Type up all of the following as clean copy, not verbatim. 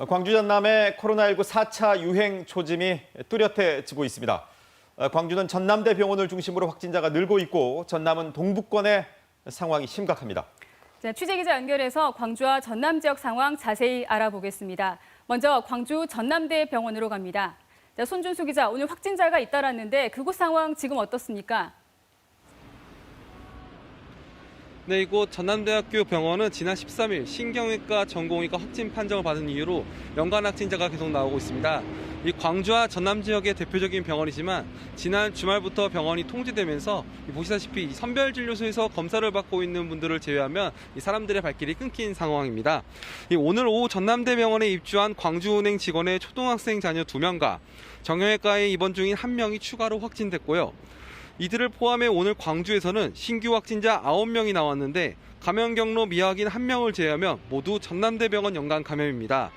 광주 전남의 코로나19 4차 유행 초짐이 뚜렷해지고 있습니다. 광주는 전남대병원을 중심으로 확진자가 늘고 있고 전남은 동북권의 상황이 심각합니다. 취재기자 연결해서 광주와 전남 지역 상황 자세히 알아보겠습니다. 먼저 광주 전남대병원으로 갑니다. 손준수 기자, 오늘 확진자가 잇따랐는데 그곳 상황 지금 어떻습니까? 네, 이곳 전남대학교 병원은 지난 13일 신경외과 전공의가 확진 판정을 받은 이후로 연간 확진자가 계속 나오고 있습니다. 이 광주와 전남 지역의 대표적인 병원이지만 지난 주말부터 병원이 통제되면서 보시다시피 선별진료소에서 검사를 받고 있는 분들을 제외하면 이 사람들의 발길이 끊긴 상황입니다. 오늘 오후 전남대병원에 입주한 광주은행 직원의 초등학생 자녀 2명과 정형외과에 입원 중인 1명이 추가로 확진됐고요. 이들을 포함해 오늘 광주에서는 신규 확진자 9명이 나왔는데 감염 경로 미확인 1명을 제외하면 모두 전남대병원 연간 감염입니다.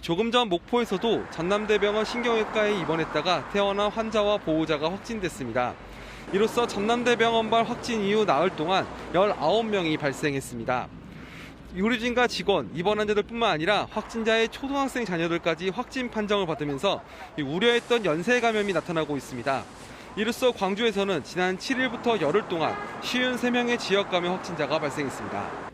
조금 전 목포에서도 전남대병원 신경외과에 입원했다가 퇴원한 환자와 보호자가 확진됐습니다. 이로써 전남대병원발 확진 이후 나흘 동안 19명이 발생했습니다. 의료진과 직원, 입원 환자들뿐만 아니라 확진자의 초등학생 자녀들까지 확진 판정을 받으면서 우려했던 연쇄 감염이 나타나고 있습니다. 이로써 광주에서는 지난 7일부터 열흘 동안 53명의 지역 감염 확진자가 발생했습니다.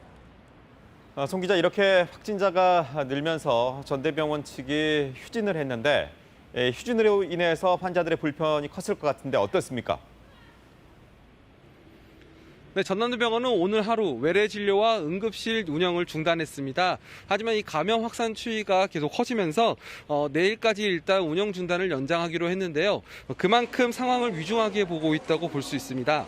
송 기자, 이렇게 확진자가 늘면서 전대병원 측이 휴진을 했는데 휴진으로 인해서 환자들의 불편이 컸을 것 같은데 어떻습니까? 네, 전남대병원은 오늘 하루 외래 진료와 응급실 운영을 중단했습니다. 하지만 이 감염 확산 추이가 계속 커지면서 내일까지 일단 운영 중단을 연장하기로 했는데요. 그만큼 상황을 위중하게 보고 있다고 볼 수 있습니다.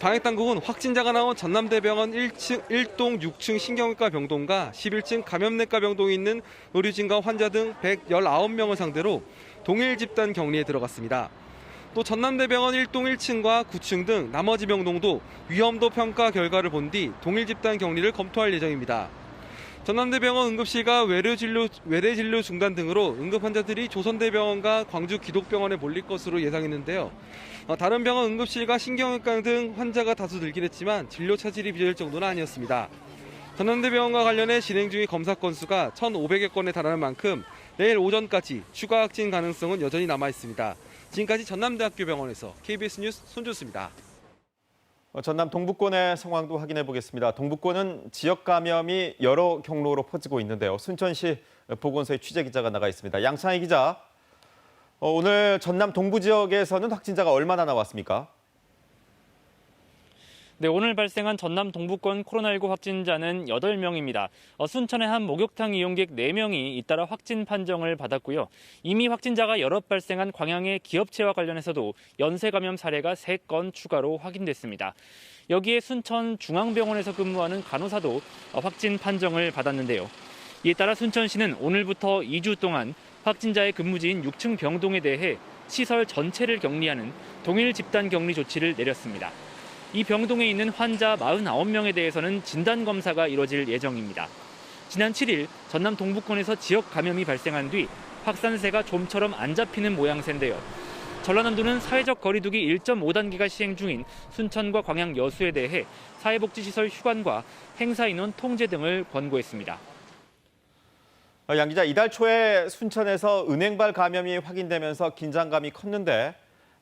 방역당국은 확진자가 나온 전남대병원 1동 6층 신경외과 병동과 11층 감염내과 병동에 있는 의료진과 환자 등 119명을 상대로 동일 집단 격리에 들어갔습니다. 또 전남대병원 1동 1층과 9층 등 나머지 병동도 위험도 평가 결과를 본 뒤 동일 집단 격리를 검토할 예정입니다. 전남대병원 응급실과 외래 진료 중단 등으로 응급 환자들이 조선대병원과 광주 기독병원에 몰릴 것으로 예상했는데요. 다른 병원 응급실과 신경외과 등 환자가 다수 늘긴 했지만 진료 차질이 빚어질 정도는 아니었습니다. 전남대병원과 관련해 진행 중인 검사 건수가 1,500여 건에 달하는 만큼 내일 오전까지 추가 확진 가능성은 여전히 남아 있습니다. 지금까지 전남대학교 병원에서 KBS 뉴스 손준수입니다. 전남 동북권의 상황도 확인해 보겠습니다. 동북권은 지역 감염이 여러 경로로 퍼지고 있는데요. 순천시 보건소에 취재 기자가 나가 있습니다. 양창희 기자, 오늘 전남 동부 지역에서는 확진자가 얼마나 나왔습니까? 네, 오늘 발생한 전남 동부권 코로나19 확진자는 8명입니다. 순천의 한 목욕탕 이용객 4명이 잇따라 확진 판정을 받았고요. 이미 확진자가 여럿 발생한 광양의 기업체와 관련해서도 연쇄 감염 사례가 3건 추가로 확인됐습니다. 여기에 순천 중앙병원에서 근무하는 간호사도 확진 판정을 받았는데요. 이에 따라 순천시는 오늘부터 2주 동안 확진자의 근무지인 6층 병동에 대해 시설 전체를 격리하는 동일 집단 격리 조치를 내렸습니다. 이 병동에 있는 환자 49명에 대해서는 진단검사가 이뤄질 예정입니다. 지난 7일 전남 동북권에서 지역 감염이 발생한 뒤 확산세가 좀처럼 안 잡히는 모양새인데요. 전라남도는 사회적 거리두기 1.5단계가 시행 중인 순천과 광양 여수에 대해 사회복지시설 휴관과 행사 인원 통제 등을 권고했습니다. 양 기자, 이달 초에 순천에서 은행발 감염이 확인되면서 긴장감이 컸는데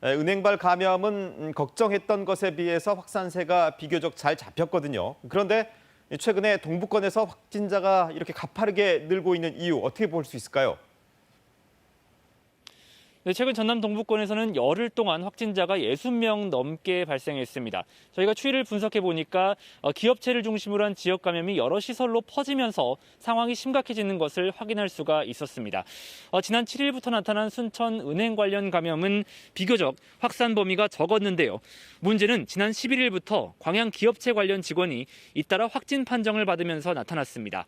은행발 감염은 걱정했던 것에 비해서 확산세가 비교적 잘 잡혔거든요. 그런데 최근에 동북권에서 확진자가 이렇게 가파르게 늘고 있는 이유 어떻게 볼 수 있을까요? 네, 최근 전남 동북권에서는 열흘 동안 확진자가 60명 넘게 발생했습니다. 저희가 추이를 분석해 보니까 기업체를 중심으로 한 지역 감염이 여러 시설로 퍼지면서 상황이 심각해지는 것을 확인할 수가 있었습니다. 지난 7일부터 나타난 순천 은행 관련 감염은 비교적 확산 범위가 적었는데요. 문제는 지난 11일부터 광양 기업체 관련 직원이 잇따라 확진 판정을 받으면서 나타났습니다.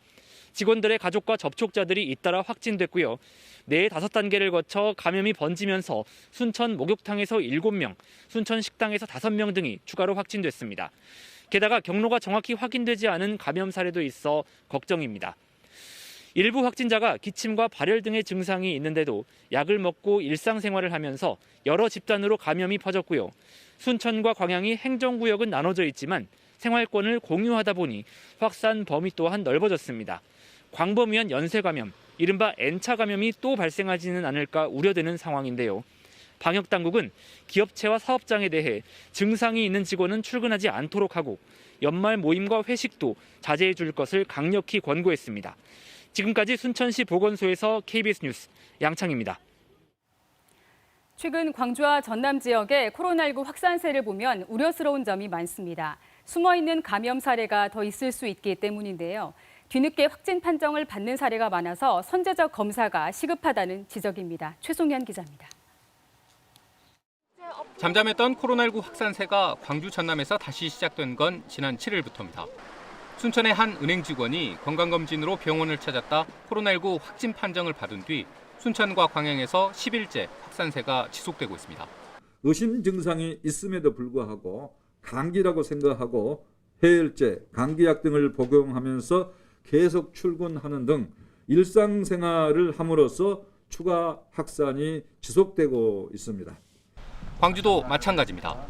직원들의 가족과 접촉자들이 잇따라 확진됐고요. 내 5단계를 거쳐 감염이 번지면서 순천 목욕탕에서 7명, 순천 식당에서 5명 등이 추가로 확진됐습니다. 게다가 경로가 정확히 확인되지 않은 감염 사례도 있어 걱정입니다. 일부 확진자가 기침과 발열 등의 증상이 있는데도 약을 먹고 일상생활을 하면서 여러 집단으로 감염이 퍼졌고요. 순천과 광양이 행정구역은 나눠져 있지만 생활권을 공유하다 보니 확산 범위 또한 넓어졌습니다. 광범위한 연쇄 감염, 이른바 N차 감염이 또 발생하지는 않을까 우려되는 상황인데요. 방역당국은 기업체와 사업장에 대해 증상이 있는 직원은 출근하지 않도록 하고 연말 모임과 회식도 자제해 줄 것을 강력히 권고했습니다. 지금까지 순천시 보건소에서 KBS 뉴스 양창입니다. 최근 광주와 전남 지역의 코로나19 확산세를 보면 우려스러운 점이 많습니다. 숨어있는 감염 사례가 더 있을 수 있기 때문인데요. 뒤늦게 확진 판정을 받는 사례가 많아서 선제적 검사가 시급하다는 지적입니다. 최송현 기자입니다. 잠잠했던 코로나19 확산세가 광주 전남에서 다시 시작된 건 지난 7일부터입니다. 순천의 한 은행 직원이 건강검진으로 병원을 찾았다 코로나19 확진 판정을 받은 뒤 순천과 광양에서 10일째 확산세가 지속되고 있습니다. 의심 증상이 있음에도 불구하고 감기라고 생각하고 해열제, 감기약 등을 복용하면서 계속 출근하는 등 일상생활을 함으로써 추가 확산이 지속되고 있습니다. 광주도 마찬가지입니다.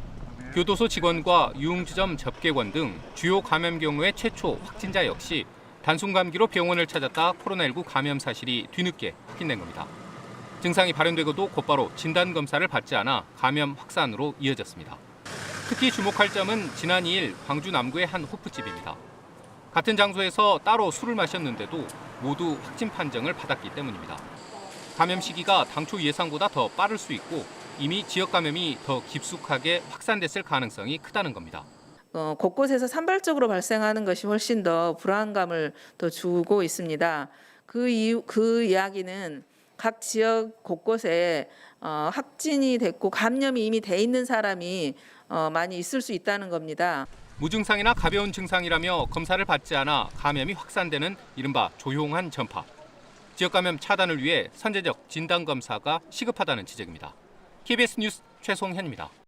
교도소 직원과 유흥주점 접객원 등 주요 감염 경우의 최초 확진자 역시 단순 감기로 병원을 찾았다 코로나19 감염 사실이 뒤늦게 확인된 겁니다. 증상이 발현되고도 곧바로 진단검사를 받지 않아 감염 확산으로 이어졌습니다. 특히 주목할 점은 지난 2일 광주 남구의 한 호프집입니다. 같은 장소에서 따로 술을 마셨는데도 모두 확진 판정을 받았기 때문입니다. 감염 시기가 당초 예상보다 더 빠를 수 있고 이미 지역 감염이 더 깊숙하게 확산됐을 가능성이 크다는 겁니다. 곳곳에서 산발적으로 발생하는 것이 훨씬 더 불안감을 더 주고 있습니다. 그 이야기는 각 지역 곳곳에 확진이 됐고 감염이 이미 돼 있는 사람이 많이 있을 수 있다는 겁니다. 무증상이나 가벼운 증상이라며 검사를 받지 않아 감염이 확산되는 이른바 조용한 전파. 지역 감염 차단을 위해 선제적 진단 검사가 시급하다는 지적입니다. KBS 뉴스 최송현입니다.